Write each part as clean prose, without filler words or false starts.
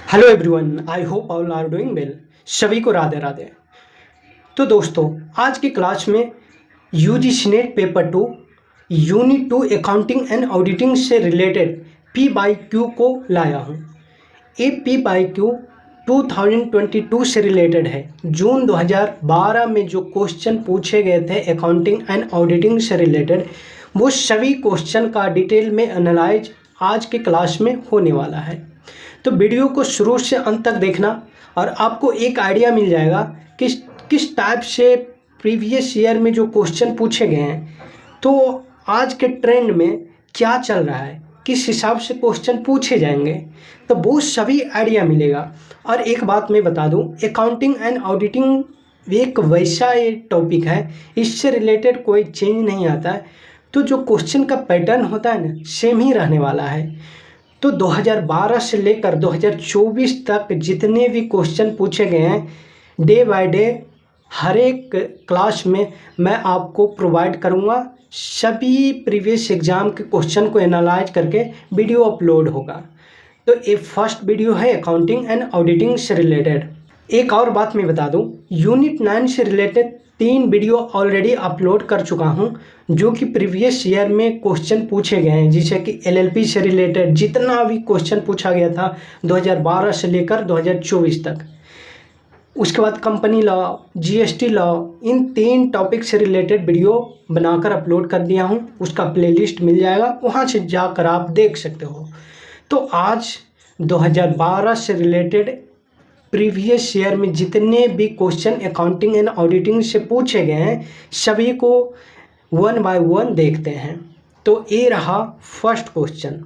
Hello everyone, I hope all are doing well. सभी को राधे राधे। तो दोस्तों, आज की क्लास में UGC net paper 2 unit 2 accounting and auditing से रिलेटेड पी बाई क्यू को लाया हूँ। ये पी बाई क्यू 2022 से रिलेटेड है। जून 2012 में जो क्वेश्चन पूछे गए थे अकाउंटिंग एंड ऑडिटिंग से रिलेटेड, वो सभी क्वेश्चन का डिटेल में एनालाइज आज की क्लास में होने वाला है। तो वीडियो को शुरू से अंत तक देखना और आपको एक आइडिया मिल जाएगा कि किस टाइप से प्रीवियस ईयर में जो क्वेश्चन पूछे गए हैं, तो आज के ट्रेंड में क्या चल रहा है, किस हिसाब से क्वेश्चन पूछे जाएंगे, तो वो सभी आइडिया मिलेगा। और एक बात मैं बता दूं, अकाउंटिंग एंड ऑडिटिंग एक वैसा ये टॉपिक है, इससे रिलेटेड कोई चेंज नहीं आता है। तो जो क्वेश्चन का पैटर्न होता है ना, सेम ही रहने वाला है। तो 2012 से लेकर 2024 तक जितने भी क्वेश्चन पूछे गए हैं, डे बाय डे हर एक क्लास में मैं आपको प्रोवाइड करूंगा। सभी प्रीवियस एग्ज़ाम के क्वेश्चन को एनालाइज करके वीडियो अपलोड होगा। तो ये फर्स्ट वीडियो है अकाउंटिंग एंड ऑडिटिंग से रिलेटेड। एक और बात मैं बता दूं, यूनिट 9 से रिलेटेड 3 वीडियो ऑलरेडी अपलोड कर चुका हूं, जो कि प्रीवियस ईयर में क्वेश्चन पूछे गए हैं, जैसे कि एलएलपी से रिलेटेड जितना भी क्वेश्चन पूछा गया था 2012 से लेकर 2024 तक। उसके बाद कंपनी लॉ, जीएसटी लॉ, इन 3 टॉपिक से रिलेटेड वीडियो बनाकर अपलोड कर दिया हूं। उसका प्लेलिस्ट मिल जाएगा, वहां से जाकर आप देख सकते हो। तो आज 2012 से रिलेटेड प्रीवियस ईयर में जितने भी क्वेश्चन अकाउंटिंग एंड ऑडिटिंग से पूछे गए हैं, सभी को वन बाय वन देखते हैं। तो ये रहा फर्स्ट क्वेश्चन।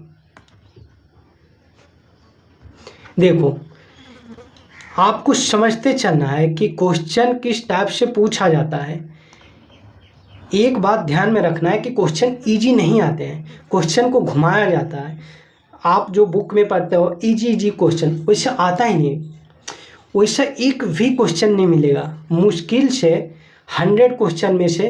देखो, आपको समझते चलना है कि क्वेश्चन किस टाइप से पूछा जाता है। एक बात ध्यान में रखना है कि क्वेश्चन इजी नहीं आते हैं, क्वेश्चन को घुमाया जाता है। आप जो बुक में पढ़ते हो इजी क्वेश्चन, वैसे आता ही नहीं। वैसा एक भी क्वेश्चन नहीं मिलेगा। मुश्किल से 100 क्वेश्चन में से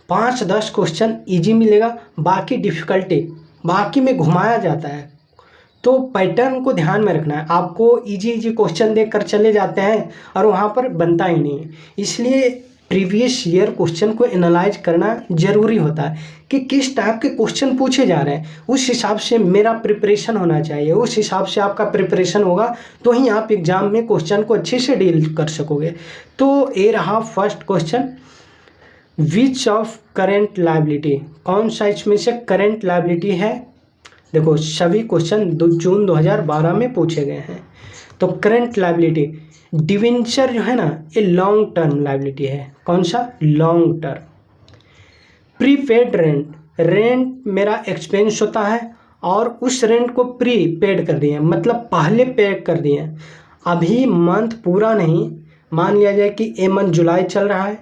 5-10 क्वेश्चन इजी मिलेगा, बाकी डिफ़िकल्टी, बाकी में घुमाया जाता है। तो पैटर्न को ध्यान में रखना है। आपको इजी क्वेश्चन देकर चले जाते हैं और वहाँ पर बनता ही नहीं है। इसलिए प्रीवियस ईयर क्वेश्चन को एनालाइज करना ज़रूरी होता है कि किस टाइप के क्वेश्चन पूछे जा रहे हैं। उस हिसाब से मेरा प्रिपरेशन होना चाहिए, उस हिसाब से आपका प्रिपरेशन होगा तो ही आप एग्ज़ाम में क्वेश्चन को अच्छे से डील कर सकोगे। तो ये रहा first question, which of current liability, कौन सा इसमें से करेंट लायबिलिटी है। देखो, सभी क्वेश्चन जून 2012 में पूछे गए हैं। तो करेंट लायबिलिटी, डिवेंचर जो है ना, ये लॉन्ग टर्म लायबिलिटी है। कौन सा? Long term. Prepaid rent, rent मेरा एक्सपेंस होता है और उस रेंट को प्री पेड कर दिए, मतलब पहले पे कर दिए। अभी मंथ पूरा नहीं, मान लिया जाए कि ए मंथ जुलाई चल रहा है,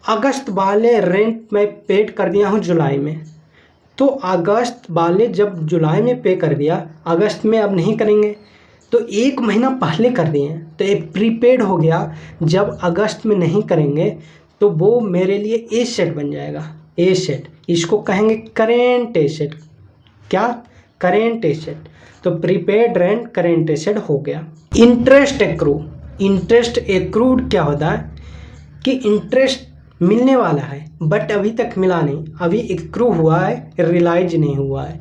अगस्त वाले रेंट मैं पेड कर दिया हूँ जुलाई में। तो अगस्त वाले जब जुलाई में पे कर दिया, अगस्त में अब नहीं करेंगे, तो 1 महीना पहले कर दिए, तो ये प्रीपेड हो गया। जब अगस्त में नहीं करेंगे तो वो मेरे लिए ए सेट बन जाएगा। ए सेट, इसको कहेंगे करेंट एसेट। क्या? Current asset. तो प्रीपेड रेंट करेंट एसेट हो गया। इंटरेस्ट एक्रू, इंटरेस्ट एक्रूड क्या होता है कि इंटरेस्ट मिलने वाला है बट अभी तक मिला नहीं, अभी एक्रू हुआ है, रियलाइज नहीं हुआ है,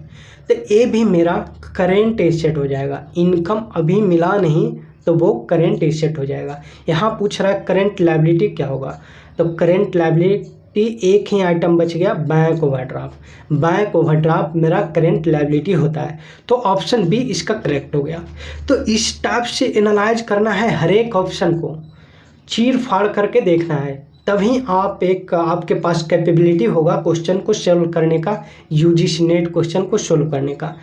तो ये भी मेरा करेंट एसेट हो जाएगा। इनकम अभी मिला नहीं तो वो करेंट एसेट हो जाएगा। यहाँ पूछ रहा है करेंट लायबिलिटी क्या होगा, तो करेंट लायबिलिटी एक ही आइटम बच गया, बैंक ओवरड्राफ्ट। बैंक ओवरड्राफ्ट मेरा करेंट लायबिलिटी होता है। तो ऑप्शन बी इसका करेक्ट हो गया। तो इस टाइप से एनालाइज करना है, हर एक ऑप्शन को चीर फाड़ करके देखना है, तभी आपके पास कैपेबिलिटी होगा क्वेश्चन को सोल्व करने का, यूजीसी नेट क्वेश्चन को सोल्व करने का।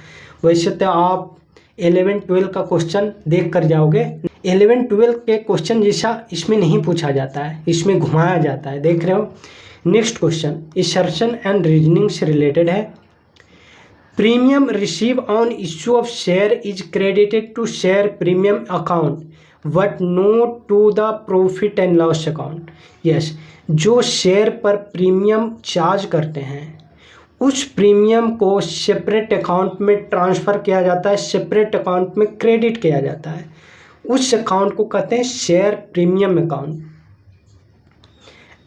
वैसे तो आप 11-12 का क्वेश्चन देख कर जाओगे, 11-12 के क्वेश्चन जैसा इसमें नहीं पूछा जाता है, इसमें घुमाया जाता है। देख रहे हो। Next question assertion and reasoning से रिलेटेड है। Premium receive on issue of share is credited to share premium account but not to the profit and loss account. Yes, जो शेयर पर प्रीमियम चार्ज करते हैं उस प्रीमियम को separate account में transfer किया जाता है, सेपरेट अकाउंट में क्रेडिट किया जाता है। उस अकाउंट को कहते हैं share premium account.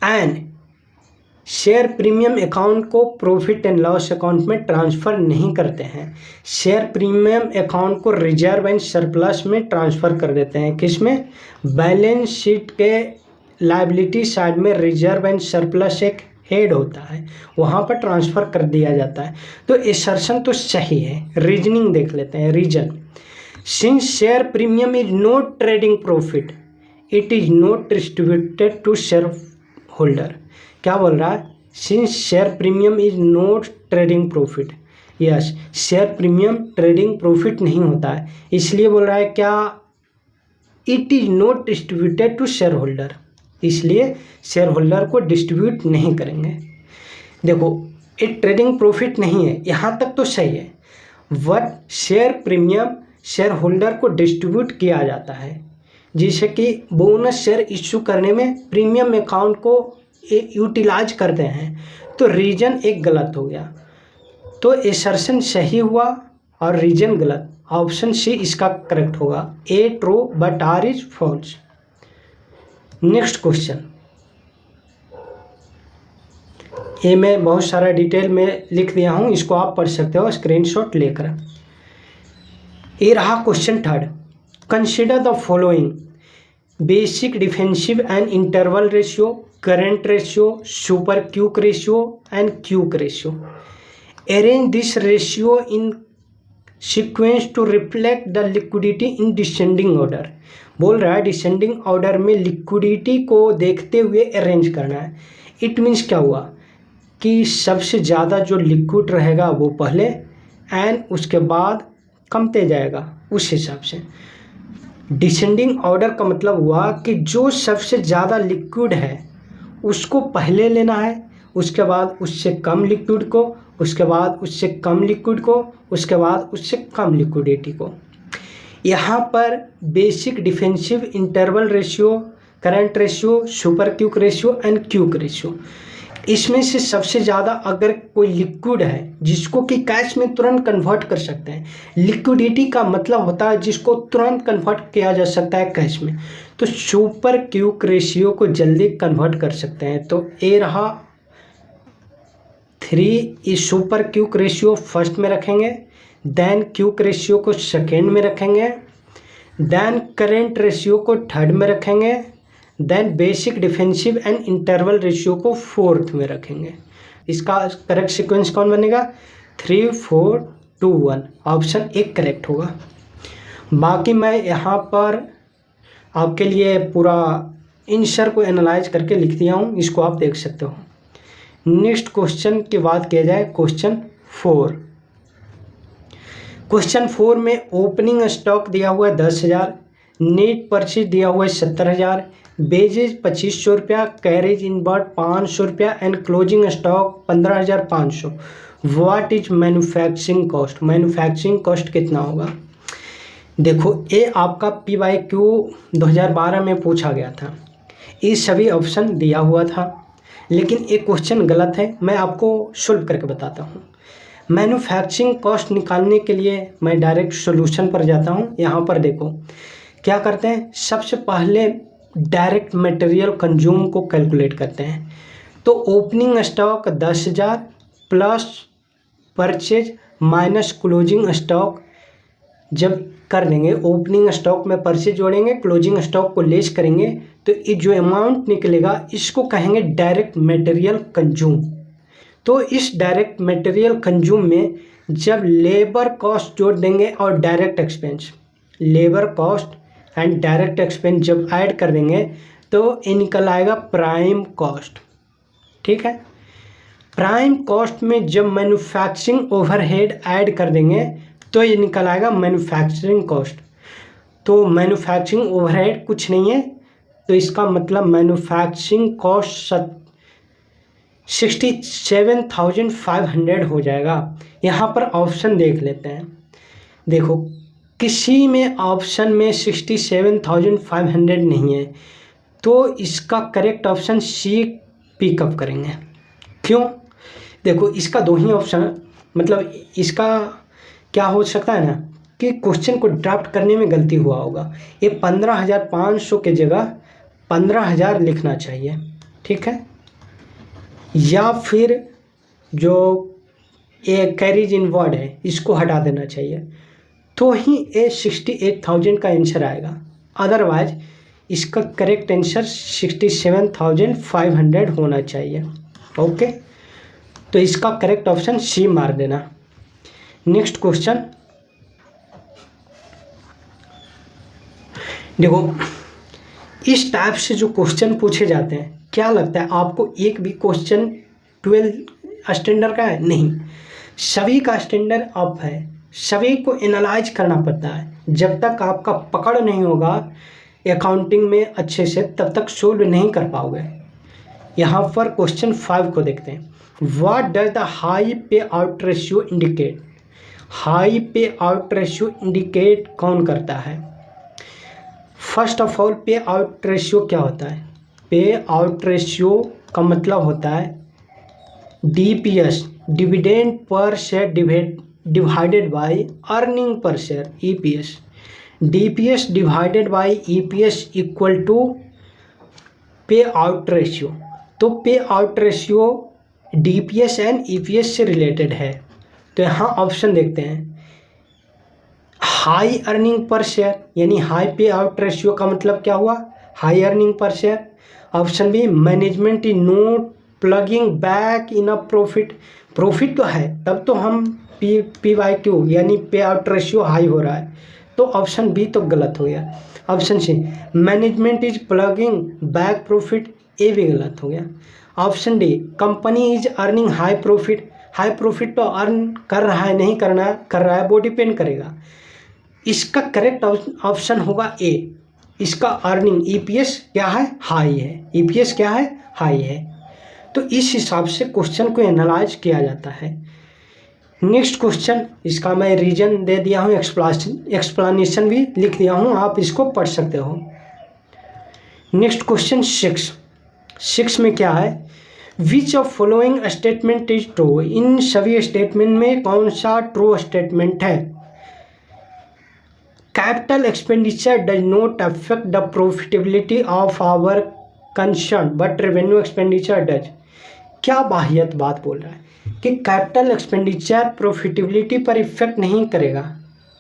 And share premium account को प्रॉफिट एंड लॉस अकाउंट में ट्रांसफ़र नहीं करते हैं। शेयर प्रीमियम अकाउंट को रिजर्व एंड सरप्लस में ट्रांसफ़र कर देते हैं। किसमें? बैलेंस शीट के लायबिलिटी साइड में रिजर्व एंड सरप्लस एक हेड होता है, वहाँ पर ट्रांसफ़र कर दिया जाता है। तो असर्शन तो सही है। रीजनिंग देख लेते हैं। Reason, since share premium is not trading profit it is not distributed to share holder. क्या बोल रहा है? Since share premium is not trading profit, yes, share premium trading profit नहीं होता है, इसलिए बोल रहा है क्या? It is not distributed to share holder, इसलिए शेयर होल्डर को डिस्ट्रीब्यूट नहीं करेंगे। देखो, ये ट्रेडिंग प्रॉफिट नहीं है, यहाँ तक तो सही है। What share premium share holder को डिस्ट्रीब्यूट किया जाता है, जिससे कि बोनस शेयर इश्यू करने में प्रीमियम अकाउंट को यूटिलाइज करते हैं। तो रीजन एक गलत हो गया, तो असर्शन सही हुआ और रीजन गलत। ऑप्शन सी इसका करेक्ट होगा। A true but R is false. Next question, ये मैं बहुत सारा डिटेल में लिख दिया हूँ, इसको आप पढ़ सकते हो स्क्रीनशॉट लेकर। ये रहा question third. Consider the following: basic defensive and interval ratio, current ratio, super quick ratio and quick ratio. Arrange this ratio in sequence to reflect the liquidity in descending order. बोल रहा है descending order में liquidity को देखते हुए arrange करना है। It means क्या हुआ कि सबसे ज़्यादा जो लिक्विड रहेगा वो पहले एंड उसके बाद कमते जाएगा, उस हिसाब से। डिसेंडिंग ऑर्डर का मतलब हुआ कि जो सबसे ज़्यादा लिक्विड है उसको पहले लेना है, उसके बाद उससे कम लिक्विड को, उसके बाद उससे कम लिक्विड को, उसके बाद उससे कम लिक्विडिटी को। यहाँ पर basic defensive, interval ratio, current ratio, super quick ratio and quick ratio, इसमें से सबसे ज़्यादा अगर कोई लिक्विड है जिसको कि कैश में तुरंत कन्वर्ट कर सकते हैं, लिक्विडिटी का मतलब होता है जिसको तुरंत कन्वर्ट किया जा सकता है कैश में, तो सुपर क्यूक रेशियो को जल्दी कन्वर्ट कर सकते हैं। तो ए रहा 3, इस सुपर क्यूक रेशियो फर्स्ट में रखेंगे, देन क्यूक रेशियो को सेकेंड में रखेंगे, देन करेंट रेशियो को थर्ड में रखेंगे, then basic defensive and interval ratio को फोर्थ में रखेंगे। इसका करेक्ट सीक्वेंस कौन बनेगा? 3, 4, 2, 1। ऑप्शन एक करेक्ट होगा। बाकी मैं यहाँ पर आपके लिए पूरा आंसर को एनालाइज करके लिख दिया हूँ, इसको आप देख सकते हो। नेक्स्ट क्वेश्चन की बात किया जाए, क्वेश्चन 4। क्वेश्चन 4 में ओपनिंग स्टॉक दिया हुआ है 10,000, नेट परचेज दिया हुआ है 70,000, बेजेज 2500 रुपया, कैरेज इनवर्ड 500 रुपया and closing stock 15,500। What is manufacturing cost? Manufacturing cost कितना होगा? देखो, ये आपका PYQ 2012 में पूछा गया था, ये सभी ऑप्शन दिया हुआ था, लेकिन एक क्वेश्चन गलत है, मैं आपको सॉल्व करके बताता हूँ। मैन्युफैक्चरिंग कॉस्ट निकालने के लिए मैं डायरेक्ट सॉल्यूशन पर जाता हूँ। यहाँ पर देखो क्या करते हैं, सबसे पहले डायरेक्ट मटेरियल कंज्यूम को कैलकुलेट करते हैं। तो opening stock 10,000 plus purchase minus closing stock जब कर देंगे, ओपनिंग स्टॉक में परचेज जोड़ेंगे, क्लोजिंग स्टॉक को लेस करेंगे, तो ये जो अमाउंट निकलेगा इसको कहेंगे डायरेक्ट मटेरियल कंज्यूम। तो इस डायरेक्ट मटेरियल कंज्यूम में जब लेबर कॉस्ट जोड़ देंगे और direct expense, labour cost and direct expense जब ऐड कर देंगे तो ये निकल आएगा प्राइम कॉस्ट। ठीक है, प्राइम कॉस्ट में जब मैन्युफैक्चरिंग ओवरहेड ऐड कर देंगे तो ये निकल आएगा मैन्युफैक्चरिंग कॉस्ट। तो मैन्युफैक्चरिंग ओवरहेड कुछ नहीं है, तो इसका मतलब मैन्युफैक्चरिंग कॉस्ट 67,500 हो जाएगा। यहाँ पर ऑप्शन देख लेते हैं। देखो, किसी में ऑप्शन में 67,500 नहीं है, तो इसका करेक्ट ऑप्शन सी पिकअप करेंगे। क्यों? देखो इसका दो ही ऑप्शन, मतलब इसका क्या हो सकता है ना कि क्वेश्चन को ड्राफ्ट करने में गलती हुआ होगा। ये 15,500 के जगह 15,000 लिखना चाहिए, ठीक है। या फिर जो ये कैरीज इन वर्ड है इसको हटा देना चाहिए, तो ही ये 68,000 का आंसर आएगा। अदरवाइज इसका करेक्ट आंसर 67,500 होना चाहिए। ओके, तो इसका करेक्ट ऑप्शन सी मार देना। नेक्स्ट क्वेश्चन देखो, इस टाइप से जो क्वेश्चन पूछे जाते हैं, क्या लगता है आपको एक भी क्वेश्चन 12 स्टैंडर्ड का है? नहीं, सभी का स्टैंडर्ड अप है, सभी को एनालाइज करना पड़ता है। जब तक आपका पकड़ नहीं होगा अकाउंटिंग में अच्छे से, तब तक सोल्व नहीं कर पाओगे। यहाँ पर क्वेश्चन 5 को देखते हैं। What does the high pay out ratio indicate? High pay out ratio indicate कौन करता है? फर्स्ट ऑफ ऑल, पे आउट रेशियो क्या होता है? पे आउट रेशियो का मतलब होता है DPS, dividend per share divided by earning per share, EPS। DPS divided by EPS equal to pay out ratio. तो pay out ratio DPS and EPS से रिलेटेड है। तो यहाँ ऑप्शन देखते हैं, हाई अर्निंग पर शेयर, यानी high pay out ratio का मतलब क्या हुआ? High earning per share. Option B, management is not plugging back in a profit. Profit तो है, तब तो हम PYQ यानी पे आउट रेशियो हाई हो रहा है। तो ऑप्शन बी तो गलत हो गया। Option C, management is ploughing back profit, A भी गलत हो गया। Option D, company is earning high profit. High profit तो अर्न कर रहा है नहीं कर रहा है वो डिपेंड करेगा। इसका करेक्ट ऑप्शन होगा ए, इसका अर्निंग EPS क्या है? हाई है। EPS क्या है? हाई है। तो इस हिसाब से क्वेश्चन को एनालाइज किया जाता है। नेक्स्ट क्वेश्चन, इसका मैं रीजन दे दिया हूँ, एक्सप्लेनेशन भी लिख दिया हूँ, आप इसको पढ़ सकते हो। नेक्स्ट क्वेश्चन 6 में क्या है? Which of following statement is true? इन सभी स्टेटमेंट में कौन सा ट्रू स्टेटमेंट है? Capital expenditure does not affect the profitability of our concern but revenue expenditure does. क्या बाहियत बात बोल रहा है कि कैपिटल एक्सपेंडिचर प्रॉफिटेबिलिटी पर इफेक्ट नहीं करेगा?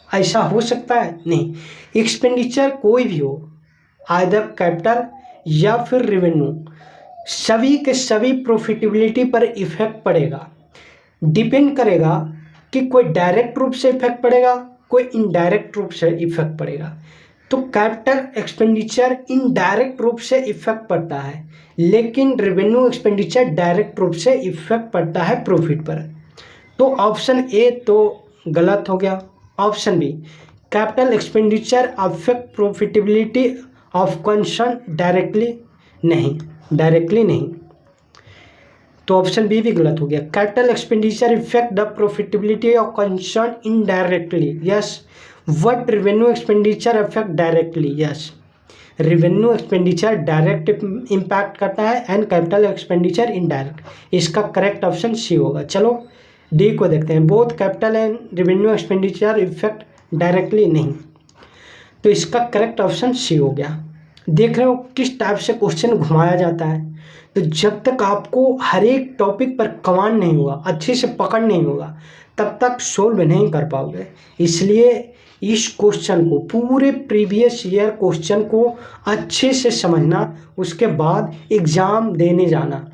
ऐसा हो सकता है? नहीं। एक्सपेंडिचर कोई भी हो, आइदर कैपिटल या फिर रेवेन्यू, सभी के सभी प्रॉफिटेबिलिटी पर इफेक्ट पड़ेगा। डिपेंड करेगा कि कोई डायरेक्ट रूप से इफेक्ट पड़ेगा, कोई इनडायरेक्ट रूप से इफेक्ट पड़ेगा। तो कैपिटल एक्सपेंडिचर इनडायरेक्ट रूप से इफेक्ट पड़ता है, लेकिन रेवेन्यू एक्सपेंडिचर डायरेक्ट रूप से इफेक्ट पड़ता है प्रॉफिट पर। तो ऑप्शन ए तो गलत हो गया। Option B, capital expenditure affect profitability of concern directly नहीं। तो ऑप्शन बी भी गलत हो गया। Capital expenditure effect the profitability of concern indirectly, yes. What revenue expenditure affect directly, yes. Revenue expenditure direct impact करता है एंड कैपिटल एक्सपेंडिचर इनडायरेक्ट। इसका correct option C होगा। चलो डी को देखते हैं। Both capital and revenue expenditure effect directly नहीं, तो इसका करेक्ट ऑप्शन सी हो गया। देख रहे हो किस टाइप से क्वेश्चन घुमाया जाता है। तो जब तक आपको हर एक टॉपिक पर कमांड नहीं होगा, अच्छे से पकड़ नहीं होगा, तब तक सोल्व नहीं कर पाओगे। इसलिए इस क्वेश्चन को, पूरे प्रीवियस ईयर क्वेश्चन को अच्छे से समझना, उसके बाद एग्ज़ाम देने जाना।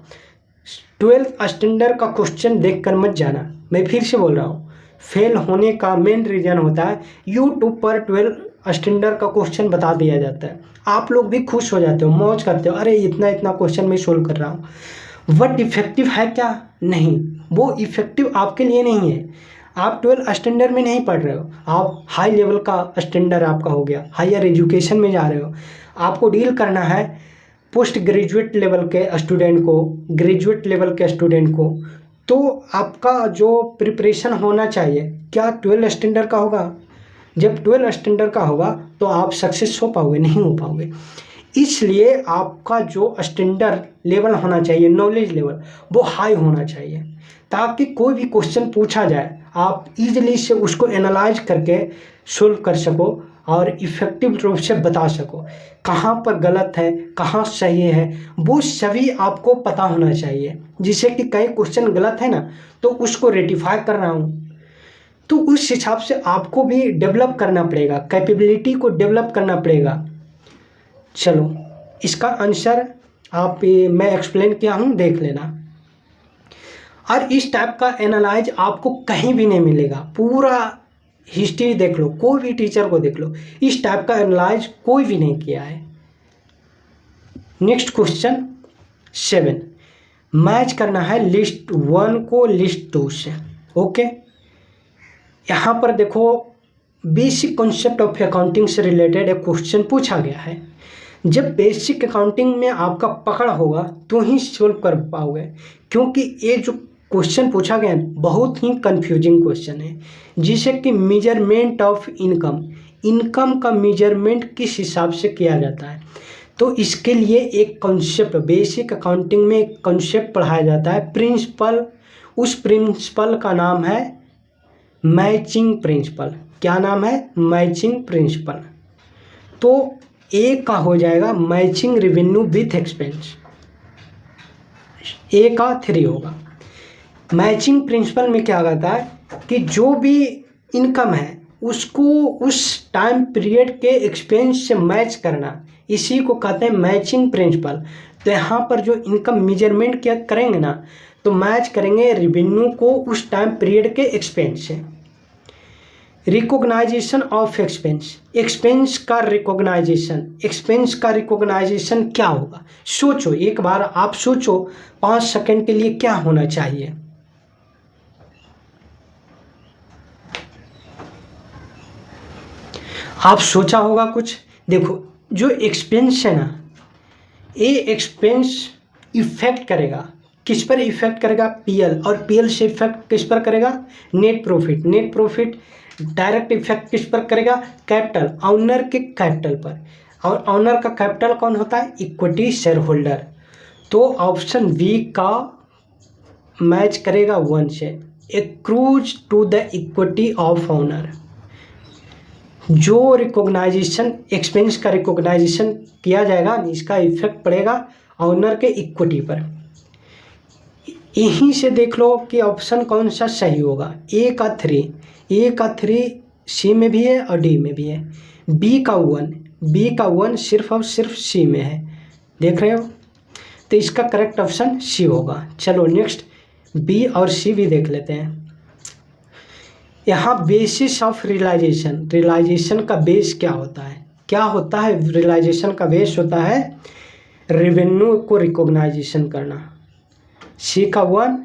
12th स्टैंडर्ड का क्वेश्चन देखकर मत जाना। मैं फिर से बोल रहा हूँ, फेल होने का मेन रीज़न होता है यूट्यूब पर 12th स्टैंडर्ड का क्वेश्चन बता दिया जाता है। आप लोग भी खुश हो जाते हो, मौज करते हो, अरे इतना क्वेश्चन मैं सोल्व कर रहा हूँ। वट इफेक्टिव है क्या? नहीं, वो इफेक्टिव आपके लिए नहीं है। आप 12th स्टैंडर्ड में नहीं पढ़ रहे हो, आप हाई लेवल का स्टैंडर्ड आपका हो गया, हायर एजुकेशन में जा रहे हो। आपको डील करना है पोस्ट ग्रेजुएट लेवल के स्टूडेंट को, ग्रेजुएट लेवल के स्टूडेंट को। तो आपका जो प्रिपरेशन होना चाहिए क्या 12th स्टैंडर्ड का होगा? जब 12th स्टैंडर्ड का होगा तो आप सक्सेस हो पाओगे? नहीं हो पाओगे। इसलिए आपका जो स्टैंडर्ड लेवल होना चाहिए, नॉलेज लेवल, वो हाई होना चाहिए, ताकि कोई भी क्वेश्चन पूछा जाए आप इजीली से उसको एनालाइज करके सोल्व कर सको और इफ़ेक्टिव रूप से बता सको कहाँ पर गलत है कहाँ सही है, वो सभी आपको पता होना चाहिए। जिससे कि कई क्वेश्चन गलत है ना तो उसको रेटिफाई कर रहा हूँ, तो उस हिसाब से आपको भी डेवलप करना पड़ेगा, कैपेबिलिटी को डेवलप करना पड़ेगा। चलो इसका आंसर मैं एक्सप्लेन किया हूँ, देख लेना। और इस टाइप का एनालाइज आपको कहीं भी नहीं मिलेगा, पूरा हिस्ट्री देख लो, कोई भी टीचर को देख लो, इस टाइप का एनालाइज कोई भी नहीं किया है। नेक्स्ट क्वेश्चन 7, मैच करना है लिस्ट 1 को लिस्ट 2 से। ओके, यहाँ पर देखो बेसिक कॉन्सेप्ट ऑफ अकाउंटिंग से रिलेटेड एक क्वेश्चन पूछा गया है। जब बेसिक अकाउंटिंग में आपका पकड़ होगा तो ही सोल्व कर पाओगे, क्योंकि ये जो क्वेश्चन पूछा गया है बहुत ही कंफ्यूजिंग क्वेश्चन है। जिसे कि मेजरमेंट ऑफ इनकम का मेजरमेंट किस हिसाब से किया जाता है, तो इसके लिए एक कॉन्सेप्ट बेसिक अकाउंटिंग में एक कॉन्सेप्ट पढ़ाया जाता है, प्रिंसिपल। उस प्रिंसिपल का नाम है मैचिंग प्रिंसिपल। क्या नाम है? Matching principal. तो ए का हो जाएगा मैचिंग रेवेन्यू विथ एक्सपेंस, ए का 3 होगा। मैचिंग प्रिंसिपल में क्या होता है कि जो भी इनकम है उसको उस टाइम पीरियड के एक्सपेंस से मैच करना, इसी को कहते हैं मैचिंग प्रिंसिपल। तो यहाँ पर जो इनकम मेजरमेंट क्या करेंगे ना, तो मैच करेंगे रेवेन्यू को उस टाइम पीरियड के एक्सपेंस से। रिकॉग्नाइजेशन ऑफ एक्सपेंस का रिकॉग्नाइजेशन क्या होगा? सोचो, एक बार आप सोचो 5 सेकंड के लिए क्या होना चाहिए। आप सोचा होगा कुछ। देखो जो एक्सपेंस है ना, ये एक्सपेंस इफेक्ट करेगा किस पर? इफेक्ट करेगा पीएल, और पीएल से इफेक्ट किस पर करेगा? नेट प्रॉफिट डायरेक्ट इफेक्ट किस पर करेगा? कैपिटल, ऑनर के कैपिटल पर। और ऑनर का कैपिटल कौन होता है? Equity share holder. तो ऑप्शन बी का मैच करेगा 1 से, accrues to the equity of owner. जो रिकॉग्नाइजेशन एक्सपेंस का रिकॉग्नाइजेशन किया जाएगा इसका इफेक्ट पड़ेगा ऑनर के इक्विटी पर। यहीं से देख लो कि ऑप्शन कौन सा सही होगा। ए का 3 सी में भी है और डी में भी है। बी का 1 सिर्फ और सिर्फ सी में है, देख रहे हो। तो इसका करेक्ट ऑप्शन सी होगा। चलो नेक्स्ट बी और सी भी देख लेते हैं। यहाँ बेसिस ऑफ रियलाइजेशन का बेस क्या होता है? रियलाइजेशन का बेस होता है रेवेन्यू को रिकॉग्नाइजेशन करना। सी का 1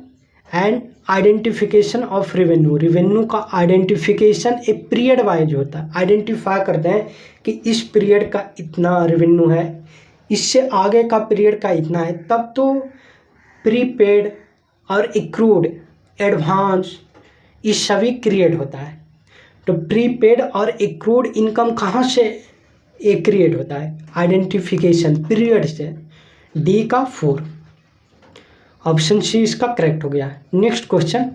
एंड आइडेंटिफिकेशन ऑफ रेवेन्यू का आइडेंटिफिकेशन एक पीरियड वाइज होता है। आइडेंटिफाई करते हैं कि इस पीरियड का इतना रेवेन्यू है, इससे आगे का पीरियड का इतना है, तब तो प्रीपेड और एक्रूड एडवांस ये सभी क्रिएट होता है। तो प्रीपेड और एक्रूड इनकम कहाँ से क्रिएट होता है? आइडेंटिफिकेशन पीरियड से। डी का 4, ऑप्शन सी इसका करेक्ट हो गया। नेक्स्ट क्वेश्चन,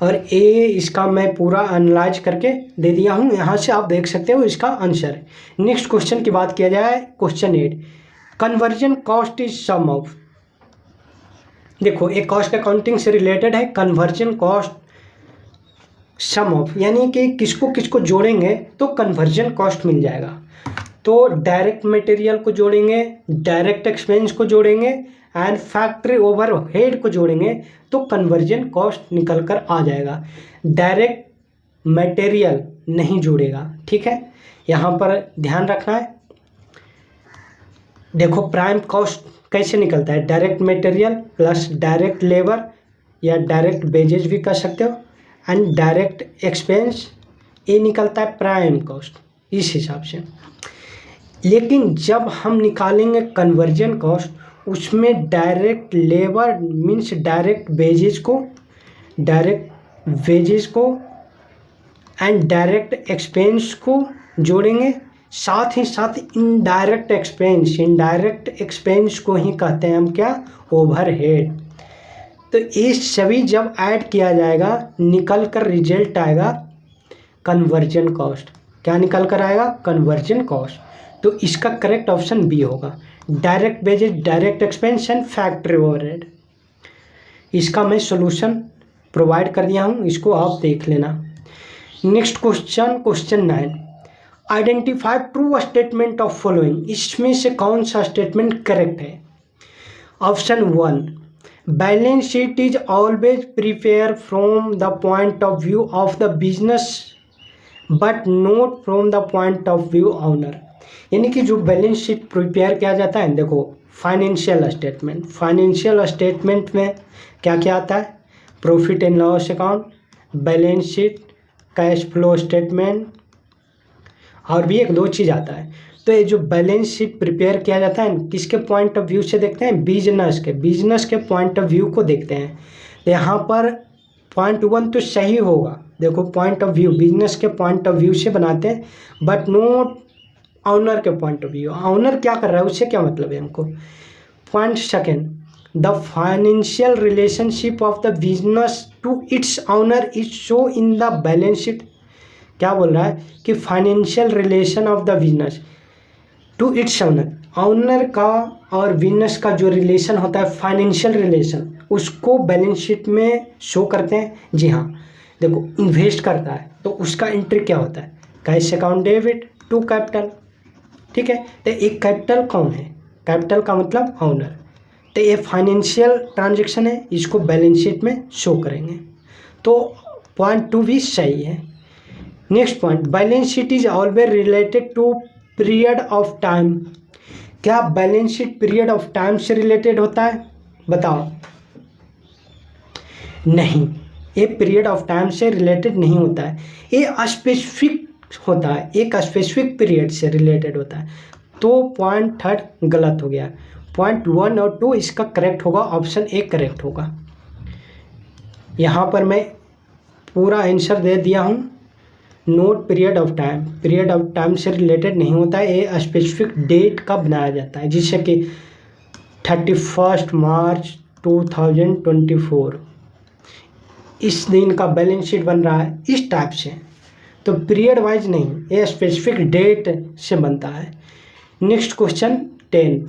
और ए इसका मैं पूरा एनालाइज करके दे दिया हूँ, यहाँ से आप देख सकते हो इसका आंसर। नेक्स्ट क्वेश्चन की बात किया जाए, question 8, conversion cost is sum of. देखो एक कॉस्ट अकाउंटिंग से रिलेटेड है, कन्वर्जन कॉस्ट सम ऑफ, यानी कि किसको किसको जोड़ेंगे तो कन्वर्जन कॉस्ट मिल जाएगा। तो डायरेक्ट मटेरियल को जोड़ेंगे, डायरेक्ट एक्सपेंस को जोड़ेंगे एंड फैक्ट्री ओवरहेड को जोड़ेंगे तो कन्वर्जन कॉस्ट निकल कर आ जाएगा। डायरेक्ट मटेरियल नहीं जोड़ेगा, ठीक है, यहाँ पर ध्यान रखना है। देखो प्राइम कॉस्ट कैसे निकलता है? Direct material plus direct labour या डायरेक्ट वेजेज भी कर सकते हो, एंड डायरेक्ट एक्सपेंस, ये निकलता है प्राइम कॉस्ट इस हिसाब से। लेकिन जब हम निकालेंगे कन्वर्जन कॉस्ट, उसमें direct labour means direct wages को एंड डायरेक्ट एक्सपेंस को जोड़ेंगे, साथ ही साथ इनडायरेक्ट एक्सपेंस को ही कहते हैं हम क्या? ओवरहेड। तो ये सभी जब ऐड किया जाएगा निकल कर रिजल्ट आएगा कन्वर्जन कॉस्ट। क्या निकल कर आएगा? Conversion cost. तो इसका करेक्ट ऑप्शन बी होगा। Direct wages, direct expense and factory overhead. इसका मैं सॉल्यूशन प्रोवाइड कर दिया हूँ, इसको आप देख लेना। Next question, question 9, identify true statement of following. इसमें से कौन सा स्टेटमेंट करेक्ट है? Option 1, balance sheet is always prepare from the point of view of the business but not from the point of view owner. यानी कि जो balance sheet prepare किया जाता है, देखो फाइनेंशियल स्टेटमेंट, फाइनेंशियल स्टेटमेंट में क्या क्या आता है? Profit and loss account, balance sheet, cash flow statement और भी एक दो चीज़ आता है। तो ये जो बैलेंस शीट प्रिपेयर किया जाता है किसके पॉइंट ऑफ व्यू से देखते हैं? बिजनेस के पॉइंट ऑफ व्यू को देखते हैं। तो यहाँ पर पॉइंट 1 तो सही होगा। देखो पॉइंट ऑफ व्यू बिजनेस के पॉइंट ऑफ व्यू से बनाते हैं बट नॉट ऑनर के पॉइंट ऑफ व्यू। ऑनर क्या कर रहा है उससे क्या मतलब है हमको? Point second, the financial relationship of the business to its owner is show in the balance sheet. क्या बोल रहा है कि financial relation of the business to its owner, owner का और बिजनेस का जो रिलेशन होता है फाइनेंशियल रिलेशन, उसको बैलेंस शीट में शो करते हैं। जी हाँ, देखो इन्वेस्ट करता है तो उसका एंट्री क्या होता है? Cash account debit to capital. ठीक है, तो एक कैपिटल कौन है? कैपिटल का मतलब ऑनर। तो ये फाइनेंशियल ट्रांजेक्शन है, इसको बैलेंस शीट में शो करेंगे। तो पॉइंट 2 भी सही है। Next point, balance sheet is always related to period of time. क्या balance sheet period of time से रिलेटेड होता है? बताओ। नहीं, ये पीरियड ऑफ टाइम से रिलेटेड नहीं होता है, ये स्पेसिफिक होता है, एक स्पेसिफिक पीरियड से रिलेटेड होता है। तो पॉइंट 3 गलत हो गया। पॉइंट 1 और 2 इसका करेक्ट होगा, ऑप्शन ए करेक्ट होगा। यहाँ पर मैं पूरा आंसर दे दिया हूँ। Note period of time, period of time से रिलेटेड नहीं होता है, ये स्पेसिफिक डेट का बनाया जाता है, जिससे कि 31 मार्च 2024 इस दिन का बैलेंस शीट बन रहा है, इस टाइप से। तो पीरियड वाइज नहीं, ये स्पेसिफिक डेट से बनता है। नेक्स्ट क्वेश्चन 10,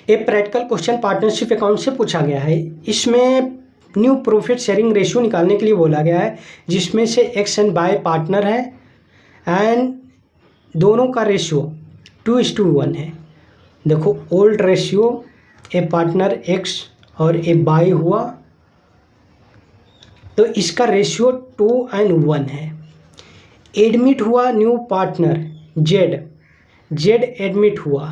ये प्रैक्टिकल क्वेश्चन पार्टनरशिप अकाउंट से पूछा गया है। इसमें न्यू प्रॉफिट शेयरिंग रेशियो निकालने के लिए बोला गया है, जिसमें से एक्स एंड वाई पार्टनर है एंड दोनों का रेशियो 2:1 है। देखो ओल्ड रेशियो, ए पार्टनर एक्स और ए वाई हुआ, तो इसका रेशियो 2:1 है। एडमिट हुआ न्यू पार्टनर जेड एडमिट हुआ,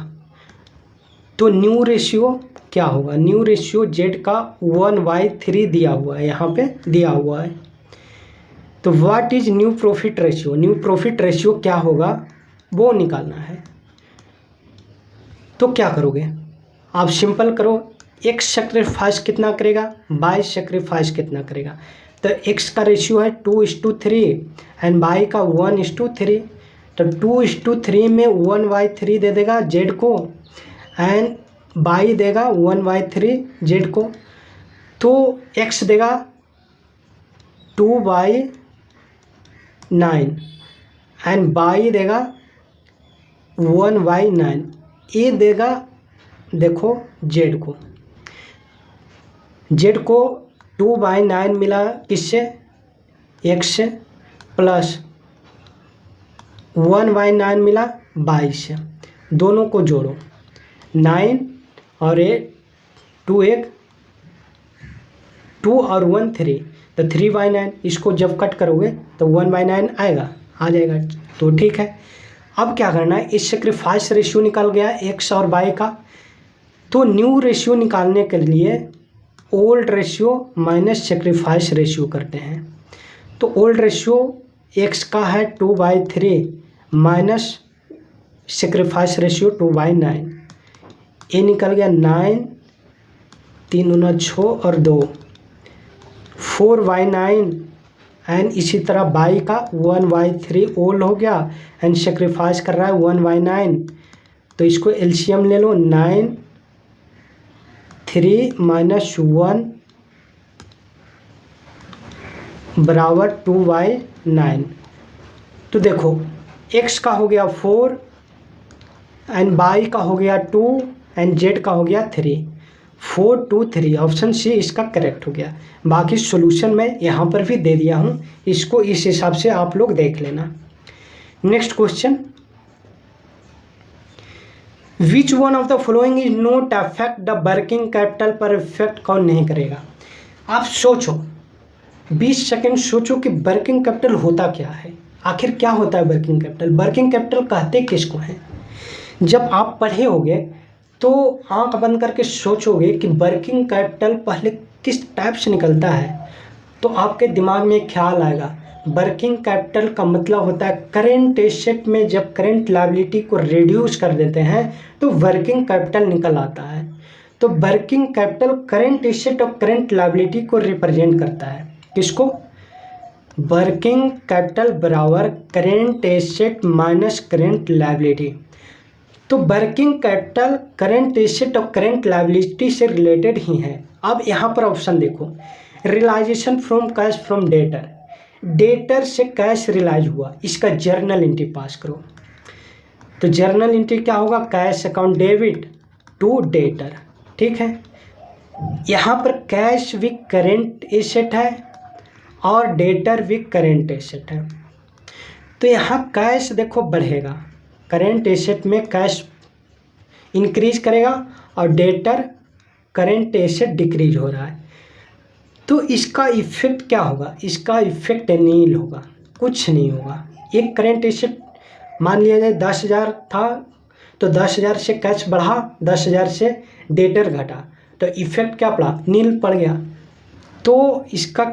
तो न्यू रेशियो क्या होगा? न्यू रेशियो जेड का 1/3 दिया हुआ है, यहाँ पे दिया हुआ है। तो what is new profit ratio? New profit ratio क्या होगा वो निकालना है। तो क्या करोगे आप? सिंपल करो, एक्स सेक्रीफाइस कितना करेगा, वाई सेक्रीफाइस कितना करेगा। तो एक्स का रेशियो है 2:3 एंड वाई का 1:3। तो 2:3 में 1/3 दे देगा जेड को एंड वाई देगा 1/3 जेड को। तो एक्स देगा 2/9 एंड वाई देगा 1/9। ये देगा देखो जेड को 2/9 मिला किससे? एक्स से, प्लस 1/9 मिला वाई से। दोनों को जोड़ो, 9 और 2 और 1 3, तो 3/9। इसको जब कट करोगे तो 1/9 आएगा, आ जाएगा, तो ठीक है। अब क्या करना है? इस सेक्रीफाइस रेशियो निकल गया एक्स और वाई का। तो न्यू रेशियो निकालने के लिए old ratio minus sacrifice ratio करते हैं। तो ओल्ड रेशियो एक्स का है 2/3 माइनस सेक्रीफाइस रेशियो 2/9। ये निकल गया 9, 3 × 6 और 2, 4/9 एंड इसी तरह बाई का 1/3 ओल्ड हो गया एंड सेक्रीफाइस कर रहा है 1/9। तो इसको एलसीएम ले लो, 9, 3 - 1 बराबर 2/9। तो देखो x का हो गया 4 एंड y का हो गया 2 एंड z का हो गया 3। 4 2 3 ऑप्शन सी इसका करेक्ट हो गया। बाकी सॉल्यूशन मैं यहाँ पर भी दे दिया हूँ, इसको इस हिसाब से आप लोग देख लेना। Next question, which one of the following is not affect the working capital पर इफेक्ट कौन नहीं करेगा। आप सोचो, 20 सेकेंड सोचो कि वर्किंग कैपिटल होता क्या है, आखिर क्या होता है वर्किंग कैपिटल। वर्किंग कैपिटल कहते किसको हैं। जब आप पढ़े होगे तो आंख बंद करके सोचोगे कि वर्किंग कैपिटल पहले किस टाइप से निकलता है, तो आपके दिमाग में ख्याल आएगा वर्किंग कैपिटल का मतलब होता है करेंट एसेट में जब करेंट लायबिलिटी को रिड्यूस कर देते हैं तो वर्किंग कैपिटल निकल आता है। तो वर्किंग कैपिटल करेंट एसेट और करेंट लायबिलिटी को रिप्रेजेंट करता है। किसको? वर्किंग कैपिटल बराबर current asset minus current liability. तो वर्किंग कैपिटल करेंट एसेट और करेंट लायबिलिटी से रिलेटेड ही है। अब यहाँ पर ऑप्शन देखो, realisation from cash from debtor, debtor से कैश रियलाइज हुआ, इसका जर्नल एंट्री पास करो। तो जर्नल एंट्री क्या होगा, cash account debit to debtor. ठीक है, यहाँ पर कैश विद करेंट एसेट है और डेटर विद करेंट एसेट है। तो यहाँ कैश देखो बढ़ेगा, करेंट एसेट में कैश इंक्रीज करेगा और डेटर करेंट एसेट डिक्रीज हो रहा है। तो इसका इफेक्ट क्या होगा, इसका इफेक्ट नील होगा, कुछ नहीं होगा। एक करेंट एसेट मान लिया जाए 10,000 था, तो 10,000 से कैश बढ़ा, 10,000 से डेटर घटा, तो इफेक्ट क्या पड़ा, नील पड़ गया। तो इसका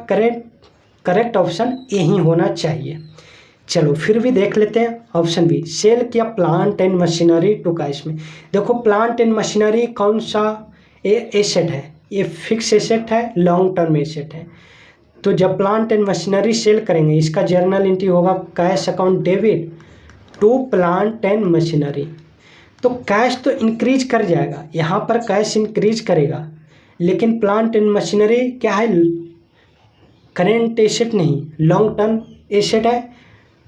करेक्ट ऑप्शन यही होना चाहिए। चलो फिर भी देख लेते हैं ऑप्शन बी, सेल किया plant and machinery to cash में। देखो प्लांट एंड मशीनरी कौन सा एसेट है, ये फिक्स एसेट है, लॉन्ग टर्म एसेट है। तो जब प्लांट एंड मशीनरी सेल करेंगे इसका जर्नल एंट्री होगा cash account debit to plant and machinery. तो कैश तो इंक्रीज कर जाएगा, यहाँ पर कैश इंक्रीज करेगा, लेकिन प्लांट एंड मशीनरी क्या है, करेंट एसेट नहीं, लॉन्ग टर्म एसेट है।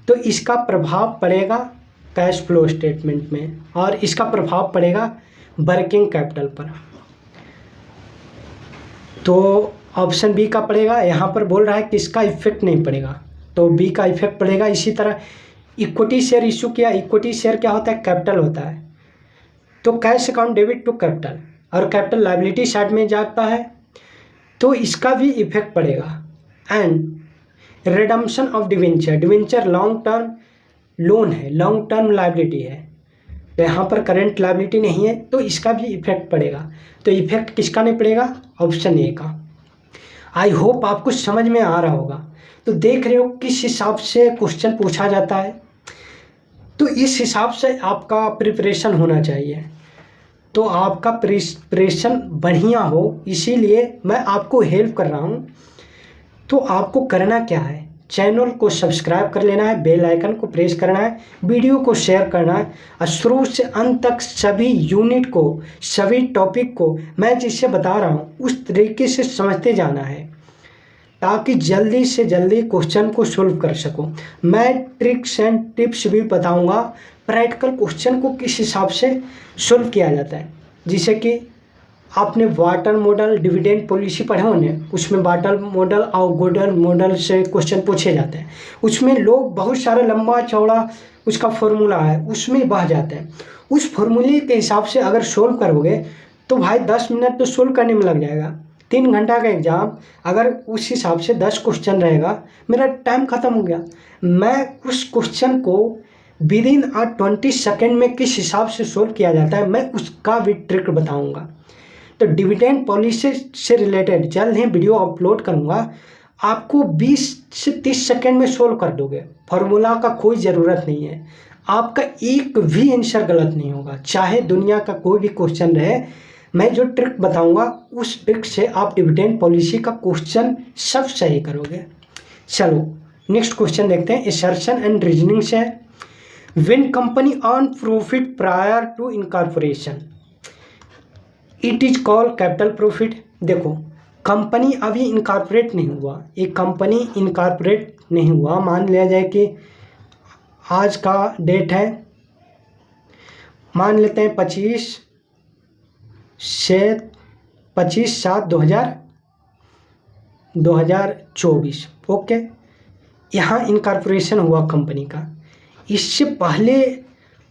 तो इसका प्रभाव पड़ेगा कैश फ्लो स्टेटमेंट में और इसका प्रभाव पड़ेगा वर्किंग कैपिटल पर। तो ऑप्शन बी का पड़ेगा। यहाँ पर बोल रहा है कि इसका इफेक्ट नहीं पड़ेगा, तो बी का इफेक्ट पड़ेगा। इसी तरह इक्विटी शेयर इशू किया, इक्विटी शेयर क्या होता है, कैपिटल होता है। तो cash account debit to capital और कैपिटल लायबिलिटी साइड में जाता है, तो इसका भी इफेक्ट पड़ेगा। And redemption of debenture, debenture long term loan है, लॉन्ग टर्म लायबिलिटी है, तो यहाँ पर करंट लायबिलिटी नहीं है, तो इसका भी इफेक्ट पड़ेगा। तो इफेक्ट किसका नहीं पड़ेगा, ऑप्शन ए का। आई होप आपको समझ में आ रहा होगा। तो देख रहे हो किस हिसाब से क्वेश्चन पूछा जाता है, तो इस हिसाब से आपका प्रिपरेशन होना चाहिए। तो आपका प्रिपरेशन बढ़िया हो, इसीलिए मैं आपको हेल्प कर रहा हूँ। तो आपको करना क्या है, चैनल को सब्सक्राइब कर लेना है, बेल आइकन को प्रेस करना है, वीडियो को शेयर करना है और शुरू से अंत तक सभी यूनिट को, सभी टॉपिक को मैं जिससे बता रहा हूँ उस तरीके से समझते जाना है, ताकि जल्दी से जल्दी क्वेश्चन को सोल्व कर सको। मैं ट्रिक्स एंड टिप्स भी बताऊँगा, प्रैक्टिकल क्वेश्चन को किस हिसाब से सोल्व किया जाता है। जैसे कि आपने वाटर मॉडल डिविडेंड पॉलिसी पढ़े होंगे, उसमें वाटर मॉडल और गोल्डन मॉडल से क्वेश्चन पूछे जाते हैं। उसमें लोग बहुत सारा लंबा चौड़ा उसका फॉर्मूला है, उसमें बह जाते हैं। उस फॉर्मूले के हिसाब से अगर सोल्व करोगे तो भाई 10 मिनट तो सोल्व करने में लग जाएगा। 3 घंटा का एग्जाम, अगर उस हिसाब से 10 क्वेश्चन रहेगा, मेरा टाइम ख़त्म हो गया। मैं उस क्वेश्चन को विदिन 20 सेकेंड में किस हिसाब से सोल्व किया जाता है, मैं उसका भी ट्रिक बताऊँगा। तो डिविडेंड पॉलिसी से रिलेटेड जल्द ही वीडियो अपलोड करूंगा, आपको 20 से 30 सेकंड में सोल्व कर दोगे। फार्मूला का कोई ज़रूरत नहीं है, आपका एक भी आंसर गलत नहीं होगा, चाहे दुनिया का कोई भी क्वेश्चन रहे। मैं जो ट्रिक बताऊंगा उस ट्रिक से आप डिविडेंड पॉलिसी का क्वेश्चन सब सही करोगे। चलो नेक्स्ट क्वेश्चन देखते हैं, असर्शन एंड रीजनिंग से है। When company earn profit prior to incorporation it is called capital profit. देखो कंपनी अभी इनकॉर्पोरेट नहीं हुआ, एक कंपनी इनकॉर्पोरेट नहीं हुआ, मान लिया जाए कि आज का डेट है, मान लेते हैं 25/7/2024। ओके, यहाँ इनकॉर्पोरेशन हुआ कंपनी का। इससे पहले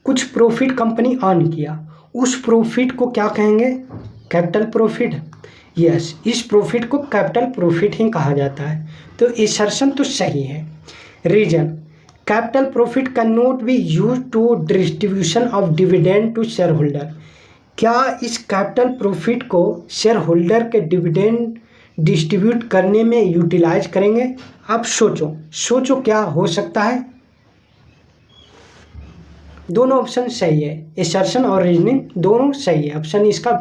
कुछ प्रॉफिट कंपनी अर्न किया, उस प्रॉफिट को क्या कहेंगे? Capital profit. यस, इस प्रॉफिट को कैपिटल प्रॉफिट ही कहा जाता है। तो असर्शन तो सही है। Reason, capital profit can not be use to distribution of dividend to share holder. क्या इस कैपिटल प्रॉफिट को शेयर होल्डर के डिविडेंड डिस्ट्रीब्यूट करने में यूटिलाइज करेंगे? आप सोचो क्या हो सकता है। दोनों ऑप्शन सही है, असर्शन और रीजनिंग दोनों सही है। ऑप्शन इसका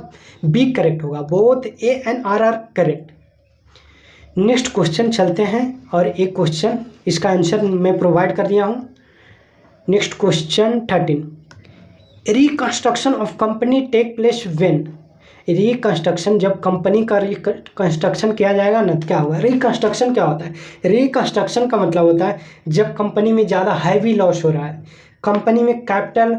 बी करेक्ट होगा, both A and R correct. Next question चलते हैं, और एक क्वेश्चन इसका आंसर मैं प्रोवाइड कर दिया हूँ। Next question 13, reconstruction of company take place when. Reconstruction, जब कंपनी का रिकंस्ट्रक्शन किया जाएगा ना, क्या होगा? रिकंस्ट्रक्शन क्या होता है? रिकंस्ट्रक्शन का मतलब होता है जब कंपनी में ज़्यादा हैवी लॉस हो रहा है, कंपनी में कैपिटल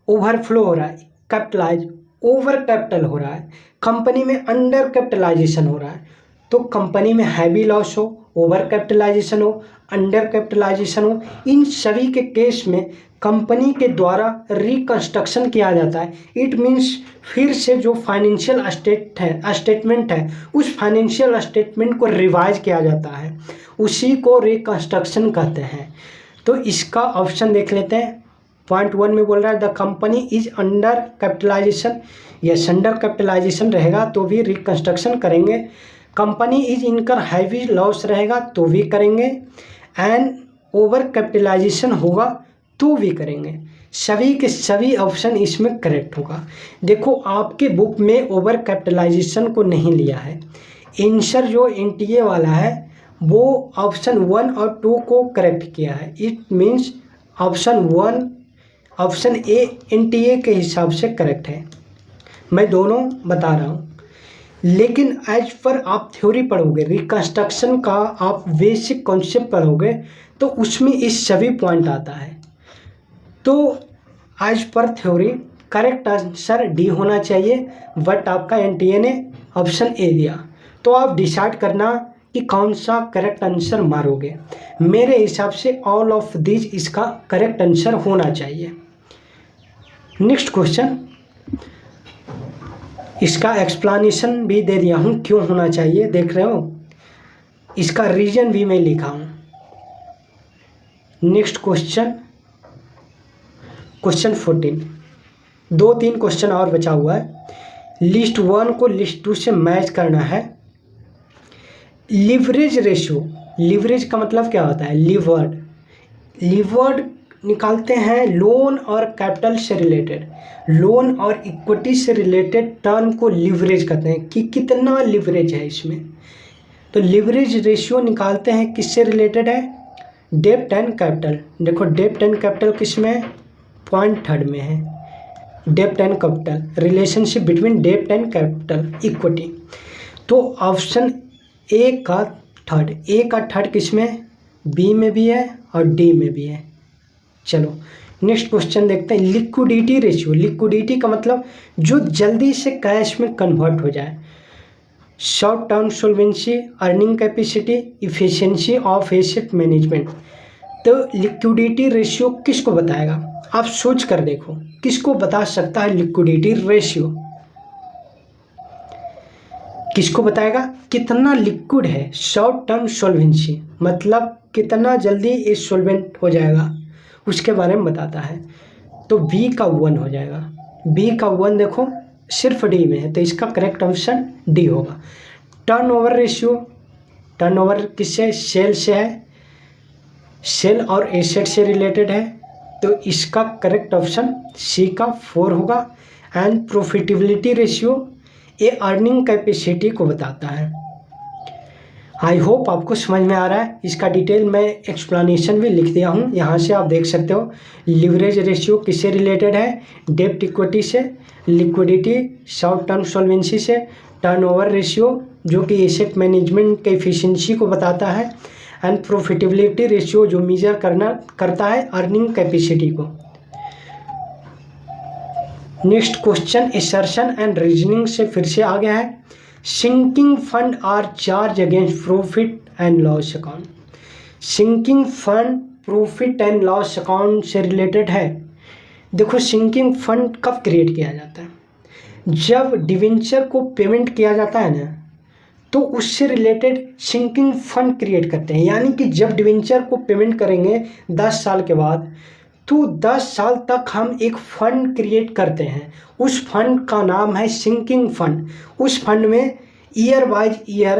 ओवरफ्लो हो रहा है, कैपिटलाइज ओवर कैपिटल हो रहा है, कंपनी में अंडर कैपिटलाइजेशन हो रहा है। तो कंपनी में हैवी लॉस हो, ओवर कैपिटलाइजेशन हो, अंडर कैपिटलाइजेशन हो, इन सभी के केस में कंपनी के द्वारा रिकंस्ट्रक्शन किया जाता है। इट मीन्स फिर से जो फाइनेंशियल स्टेटमेंट है उस फाइनेंशियल स्टेटमेंट को रिवाइज किया जाता है, उसी को रिकंस्ट्रक्शन कहते हैं। तो इसका ऑप्शन देख लेते हैं। पॉइंट 1 में बोल रहा है the company is under capitalisation. Yes, under capitalisation रहेगा तो भी रिकंस्ट्रक्शन करेंगे। Company is incur heavy loss रहेगा तो भी करेंगे, एंड ओवर कैपिटलाइजेशन होगा तो भी करेंगे। सभी के सभी ऑप्शन इसमें करेक्ट होगा। देखो, आपके बुक में ओवर कैपिटलाइजेशन को नहीं लिया है। आंसर जो एनटीए वाला है वो ऑप्शन 1 और 2 को करेक्ट किया है। It means option A NTA के हिसाब से करेक्ट है। मैं दोनों बता रहा हूँ, लेकिन एज पर आप थ्योरी पढ़ोगे, रिकंस्ट्रक्शन का आप बेसिक कॉन्सेप्ट पढ़ोगे तो उसमें इस सभी पॉइंट आता है। तो as per theory correct answer D होना चाहिए, बट आपका एनटीए ने ऑप्शन ए दिया। तो आप डिसाइड करना कि कौन सा करेक्ट आंसर मारोगे। मेरे हिसाब से ऑल ऑफ दिस इसका करेक्ट आंसर होना चाहिए। नेक्स्ट क्वेश्चन, इसका एक्सप्लेनेशन भी दे दिया हूँ क्यों होना चाहिए, देख रहे हो, इसका रीजन भी मैं लिखा हूँ। नेक्स्ट क्वेश्चन 14, 2-3 क्वेश्चन और बचा हुआ है। लिस्ट 1 को लिस्ट 2 से मैच करना है। लिवरेज रेशियो, लिवरेज का मतलब क्या होता है? लीवर्ड निकालते हैं लोन और कैपिटल से रिलेटेड, लोन और इक्विटी से रिलेटेड टर्म को लिवरेज कहते हैं कि कितना लिवरेज है इसमें। तो लिवरेज रेशियो निकालते हैं, किससे रिलेटेड है? डेब्ट एंड कैपिटल। देखो, डेब्ट एंड कैपिटल किस में है? पॉइंट 3 में है। डेब्ट एंड कैपिटल, रिलेशनशिप बिटवीन डेब्ट एंड कैपिटल इक्विटी। तो ऑप्शन ए का थर्ड किस में? बी में भी है और डी में भी है। चलो नेक्स्ट क्वेश्चन देखते हैं। लिक्विडिटी रेशियो, लिक्विडिटी का मतलब जो जल्दी से कैश में कन्वर्ट हो जाए। Short term solvency, earning capacity, efficiency of asset management. तो लिक्विडिटी रेशियो किसको बताएगा? आप सोच कर देखो, किसको बता सकता है लिक्विडिटी रेशियो? किसको बताएगा? कितना लिक्विड है। शॉर्ट टर्म सोल्वेंसी मतलब कितना जल्दी ये सोल्वेंट हो जाएगा, उसके बारे में बताता है। तो बी का 1 हो जाएगा। बी का 1 देखो सिर्फ डी में है, तो इसका करेक्ट ऑप्शन डी होगा। टर्नओवर रेशियो, टर्नओवर किससे? सेल से है, सेल और एसेट से रिलेटेड है, तो इसका करेक्ट ऑप्शन सी का 4 होगा। एंड प्रॉफिटेबिलिटी रेशियो ये अर्निंग कैपेसिटी को बताता है। आई होप आपको समझ में आ रहा है। इसका डिटेल मैं एक्सप्लेनेशन भी लिख दिया हूँ, यहाँ से आप देख सकते हो। लिवरेज रेशियो किससे रिलेटेड है? डेब्ट इक्विटी से, लिक्विडिटी शॉर्ट टर्म सॉल्वेंसी से, टर्नओवर रेशियो जो कि एसेट मैनेजमेंट के एफिशिएंसी को बताता है, एंड प्रॉफिटेबिलिटी रेशियो जो मेजर करता है अर्निंग कैपेसिटी को। Next question assertion and reasoning से फिर से आ गया है। Sinking fund are charge against profit and loss account. Sinking fund profit and loss account से रिलेटेड है। देखो सिंकिंग फंड कब क्रिएट किया जाता है, जब डिवेंचर को पेमेंट किया जाता है ना, तो उससे रिलेटेड सिंकिंग फंड क्रिएट करते हैं। यानी कि जब डिवेंचर को पेमेंट करेंगे 10 साल के बाद, तो 10 साल तक हम एक फंड क्रिएट करते हैं। उस फंड का नाम है सिंकिंग फंड। उस फंड में year by year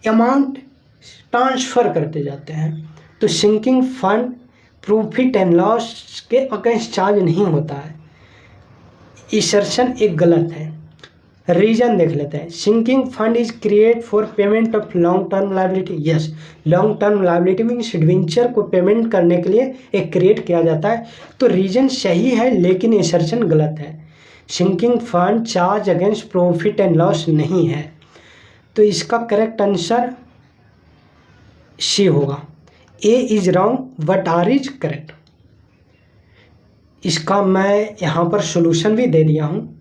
amount transfer करते जाते हैं। तो sinking fund profit and loss के अगेंस्ट चार्ज नहीं होता है। असर्शन एक गलत है। रीजन देख लेते हैं। Sinking fund is create for payment of long term liability. Yes, long term liability means debenture को पेमेंट करने के लिए एक क्रिएट किया जाता है। तो रीजन सही है लेकिन असर्शन गलत है। Sinking fund charge against profit and loss नहीं है। तो इसका करेक्ट आंसर सी होगा। A is wrong but R is correct. इसका मैं यहाँ पर सॉल्यूशन भी दे दिया हूँ।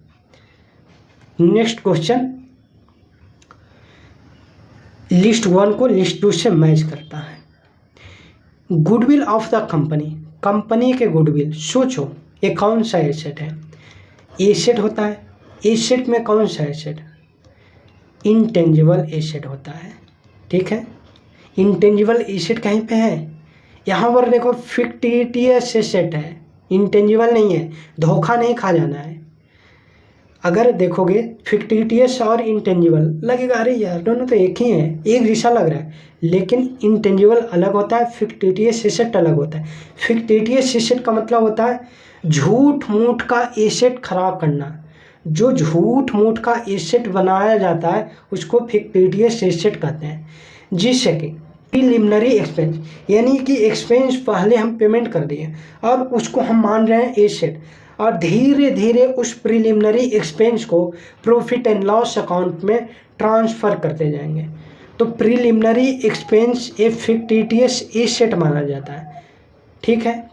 नेक्स्ट क्वेश्चन, लिस्ट 1 को लिस्ट 2 से मैच करता है। Goodwill of the company, company के गुडविल। सोचो ये कौन सा एसेट है? एसेट होता है। एसेट में कौन सा एसेट? इंटेंजिबल एसेट होता है। ठीक है, इंटेंजिबल एसेट कहीं पे है? यहाँ पर देखो फिक्टिटियस एसेट है, इंटेंजिबल नहीं है। धोखा नहीं खा जाना है। अगर देखोगे फिक्टिटियस और इंटेंजिबल लगेगा अरे यार दोनों तो एक ही हैं, एक जैसा लग रहा है, लेकिन इंटेंजिबल अलग होता है, फिक्टिटियस एसेट अलग होता है। फिक्टिटियस एसेट का मतलब होता है झूठ मूठ का एसेट खराब करना। जो झूठ मूठ का एसेट बनाया जाता है उसको फिक्टिटियस एसेट कहते हैं। जिससे कि प्रीलिमिनरी एक्सपेंस, यानी कि एक्सपेंस पहले हम पेमेंट कर दिए और उसको हम मान रहे हैं एसेट, और धीरे धीरे उस प्रीलिमिनरी एक्सपेंस को प्रॉफिट एंड लॉस अकाउंट में ट्रांसफ़र करते जाएंगे। तो प्रीलिमिनरी एक्सपेंस ए फिक्टिटियस एसेट माना जाता है। ठीक है।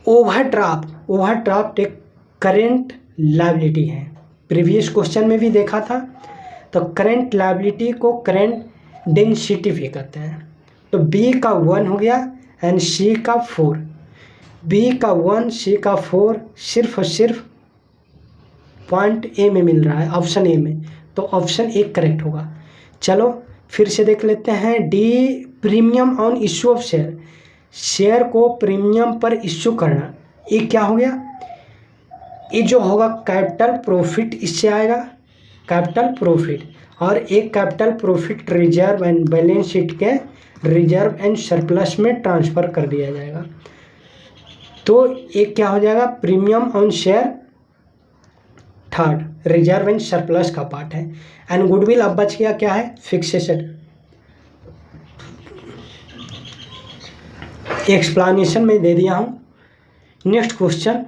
ओवरड्राफ्ट एक करेंट लायबिलिटी है। प्रीवियस क्वेश्चन में भी देखा था। तो करेंट लायबिलिटी को करेंट डेंसिटी भी कहते हैं। तो बी का 1 हो गया एंड सी का 4। बी का 1 सी का 4 सिर्फ और सिर्फ पॉइंट ए में मिल रहा है, ऑप्शन ए में। तो ऑप्शन ए करेक्ट होगा। चलो फिर से देख लेते हैं। D, premium on issue of share. Share को प्रीमियम पर इश्यू करना, ये क्या हो गया? ये जो होगा कैपिटल प्रॉफिट, इससे आएगा कैपिटल प्रॉफिट। और एक capital profit reserve and balance sheet के रिजर्व एंड सरप्लस में ट्रांसफ़र कर दिया जाएगा। तो एक क्या हो जाएगा? Premium on share third, reserve and surplus का पार्ट है। एंड गुडविल अब बच गया क्या है? Fix asset. एक्सप्लेनेशन में दे दिया हूँ। Next question,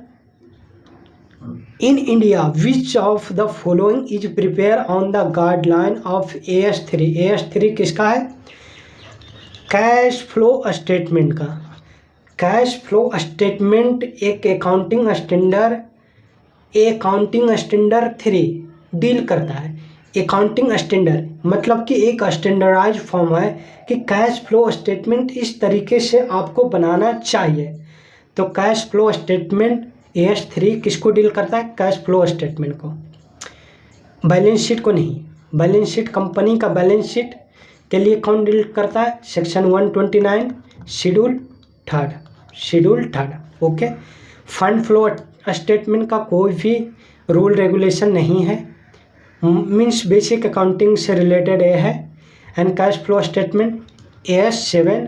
in India which of the following is prepare on the guideline of AS3। AS3 किसका है? कैश फ्लो स्टेटमेंट का। कैश फ्लो स्टेटमेंट एक अकाउंटिंग स्टैंडर्ड 3 डील करता है। अकाउंटिंग स्टैंडर्ड मतलब कि एक स्टैंडर्डाइज फॉर्म है कि कैश फ्लो स्टेटमेंट इस तरीके से आपको बनाना चाहिए। तो कैश फ्लो स्टेटमेंट AS3 किसको डील करता है? कैश फ्लो स्टेटमेंट को, बैलेंस शीट को नहीं। बैलेंस शीट, कंपनी का बैलेंस शीट के लिए कौन डील करता है? Section 129 schedule third. Okay. Fund flow statement का कोई भी रूल रेगुलेशन नहीं है, मीन्स बेसिक अकाउंटिंग से रिलेटेड ये है। And cash flow statement AS7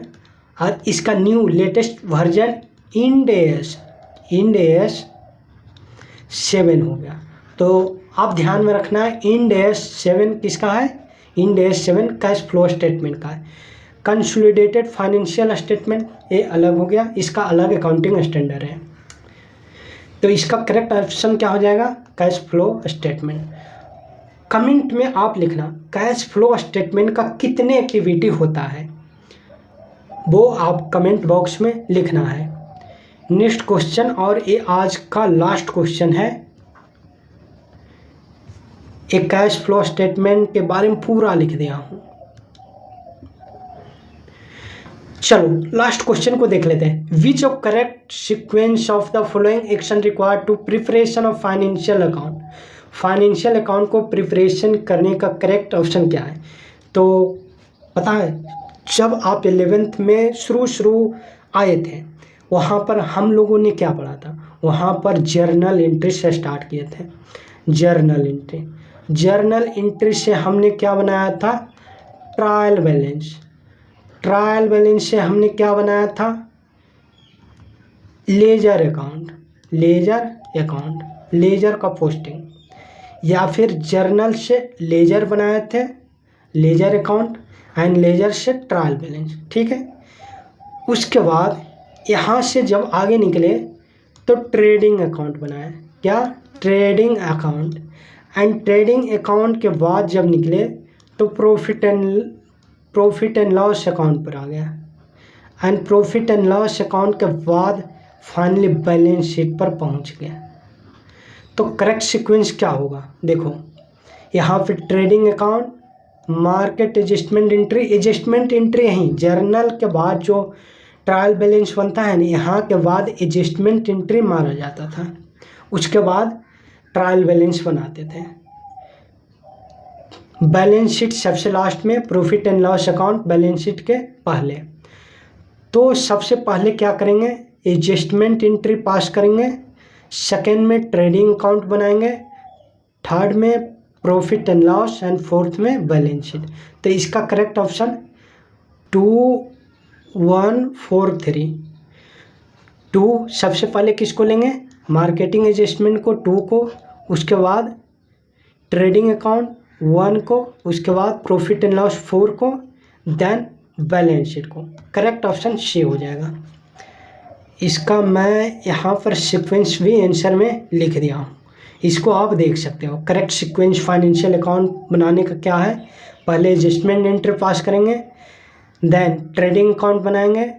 और इसका new latest version Ind AS 7 हो गया। तो आप ध्यान में रखना है इंड AS 7 किसका है? Ind AS 7 cash flow statement का है। कंसोलिडेटेड फाइनेंशियल स्टेटमेंट ये अलग हो गया, इसका अलग अकाउंटिंग स्टैंडर्ड है। तो इसका करेक्ट ऑप्शन क्या हो जाएगा? Cash flow statement. कमेंट में आप लिखना कैश फ्लो स्टेटमेंट का कितने एक्टिविटी होता है, वो आप कमेंट बॉक्स में लिखना है। नेक्स्ट क्वेश्चन, और ये आज का लास्ट क्वेश्चन है। एक कैश फ्लो स्टेटमेंट के बारे में पूरा लिख दिया हूँ। चलो लास्ट क्वेश्चन को देख लेते हैं। Which of correct sequence of the following action required to preparation of financial account. Financial account को प्रिपरेशन करने का करेक्ट ऑप्शन क्या है? तो पता है, जब आप 11th में शुरू आए थे, वहाँ पर हम लोगों ने क्या पढ़ा था? वहाँ पर जर्नल एंट्री से स्टार्ट किए थे। जर्नल एंट्री से हमने क्या बनाया था? ट्रायल बैलेंस से हमने क्या बनाया था? लेजर अकाउंट, लेजर का पोस्टिंग, या फिर जर्नल से लेजर बनाए थे, लेजर अकाउंट, एंड लेजर से ट्रायल बैलेंस। ठीक है, उसके बाद यहाँ से जब आगे निकले तो ट्रेडिंग अकाउंट बनाया। क्या? Trading account. And trading account के बाद जब निकले तो प्रॉफिट एंड लॉस अकाउंट पर आ गया। And profit and loss account के बाद फाइनली बैलेंस शीट पर पहुंच गया। तो करेक्ट सीक्वेंस क्या होगा? देखो यहाँ पे trading account, market adjustment entry यहीं जर्नल के बाद जो ट्रायल बैलेंस बनता है ना, यहाँ के बाद एडजस्टमेंट एंट्री मारा जाता था, उसके बाद ट्रायल बैलेंस बनाते थे। बैलेंस शीट सबसे लास्ट में, profit and loss account balance sheet के पहले। तो सबसे पहले क्या करेंगे? एडजस्टमेंट एंट्री पास करेंगे, सेकेंड में ट्रेडिंग अकाउंट बनाएंगे, थर्ड में profit and loss, and fourth में बैलेंस शीट। तो इसका करेक्ट ऑप्शन 2, 1, 4, 3। 2 सबसे पहले किसको लेंगे? मार्केटिंग एडजस्टमेंट को, 2 को, उसके बाद ट्रेडिंग अकाउंट 1 को, उसके बाद प्रॉफिट एंड लॉस 4 को, देन बैलेंस शीट को। करेक्ट ऑप्शन सी हो जाएगा। इसका मैं यहाँ पर सीक्वेंस भी आंसर में लिख दिया हूँ, इसको आप देख सकते हो। करेक्ट सीक्वेंस फाइनेंशियल अकाउंट बनाने का क्या है? पहले एडजस्टमेंट एंट्री पास करेंगे, देन ट्रेडिंग अकाउंट बनाएंगे।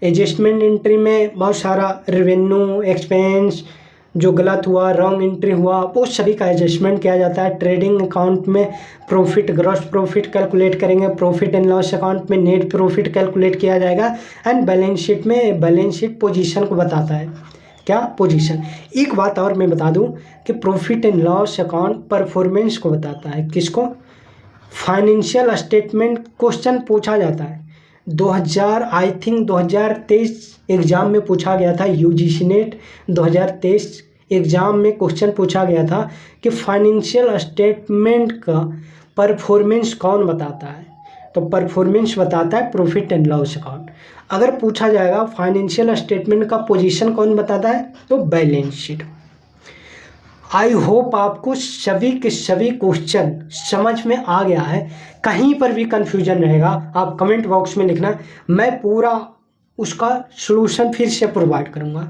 एडजस्टमेंट एंट्री में बहुत सारा रेवेन्यू, एक्सपेंस, जो गलत हुआ, रॉन्ग एंट्री हुआ, वो सभी का एडजस्टमेंट किया जाता है। ट्रेडिंग अकाउंट में प्रॉफिट, ग्रॉस प्रॉफिट कैलकुलेट करेंगे। प्रॉफिट एंड लॉस अकाउंट में नेट प्रॉफिट कैलकुलेट किया जाएगा। एंड बैलेंस शीट में बैलेंस शीट पोजीशन को बताता है। क्या? पोजीशन। एक बात और मैं बता दूं कि profit and loss account performance को बताता है। किसको? फाइनेंशियल स्टेटमेंट क्वेश्चन पूछा जाता है 2023 एग्ज़ाम में पूछा गया था। यूजीसी नेट 2023 एग्ज़ाम में क्वेश्चन पूछा गया था कि फाइनेंशियल स्टेटमेंट का परफॉर्मेंस कौन बताता है? तो परफॉर्मेंस बताता है प्रॉफिट एंड लॉस अकाउंट। अगर पूछा जाएगा फाइनेंशियल स्टेटमेंट का पोजीशन कौन बताता है, तो बैलेंस शीट। आई होप आपको सभी के सभी क्वेश्चन समझ में आ गया है। कहीं पर भी कंफ्यूजन रहेगा आप कमेंट बॉक्स में लिखना, मैं पूरा उसका सलूशन फिर से प्रोवाइड करूँगा।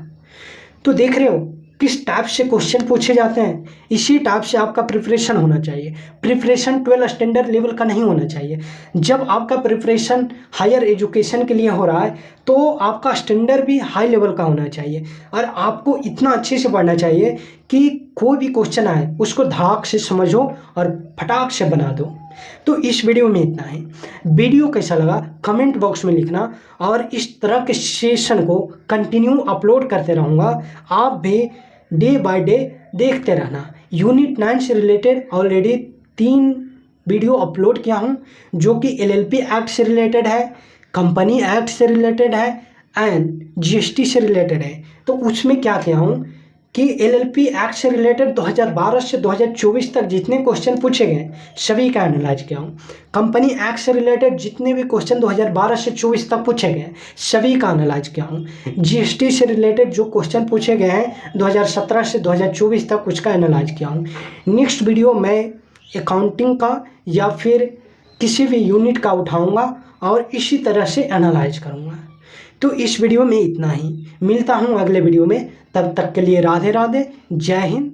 तो देख रहे हो किस टाइप से क्वेश्चन पूछे जाते हैं, इसी टाइप से आपका प्रिपरेशन होना चाहिए। प्रिपरेशन 12 स्टैंडर्ड लेवल का नहीं होना चाहिए। जब आपका प्रिपरेशन हायर एजुकेशन के लिए हो रहा है तो आपका स्टैंडर्ड भी हाई लेवल का होना चाहिए, और आपको इतना अच्छे से पढ़ना चाहिए कि कोई भी क्वेश्चन आए उसको धाक से समझो और फटाक से बना दो। तो इस वीडियो में इतना ही। वीडियो कैसा लगा कमेंट बॉक्स में लिखना, और इस तरह के सेशन को कंटिन्यू अपलोड करते रहूँगा। आप भी डे बाय डे देखते रहना। यूनिट 9 से रिलेटेड ऑलरेडी 3 वीडियो अपलोड किया हूँ, जो कि LLP एक्ट से रिलेटेड है, कंपनी एक्ट से रिलेटेड है, एंड GST से रिलेटेड है। तो उसमें क्या किया हूँ कि LLP एक्ट से रिलेटेड 2012 से 2024 तक जितने क्वेश्चन पूछे गए सभी का एनालाइज किया हूँ। कंपनी एक्ट से रिलेटेड जितने भी क्वेश्चन 2012 से 24 तक पूछे गए सभी का एनालाइज किया हूँ। GST से रिलेटेड जो क्वेश्चन पूछे गए हैं 2017 से 2024 तक उसका एनालाइज किया हूँ। नेक्स्ट वीडियो मैं अकाउंटिंग का या फिर किसी भी यूनिट का उठाऊँगा और इसी तरह से एनालाइज करूँगा। तो इस वीडियो में इतना ही। मिलता हूँ अगले वीडियो में, तब तक के लिए राधे राधे, जय हिंद।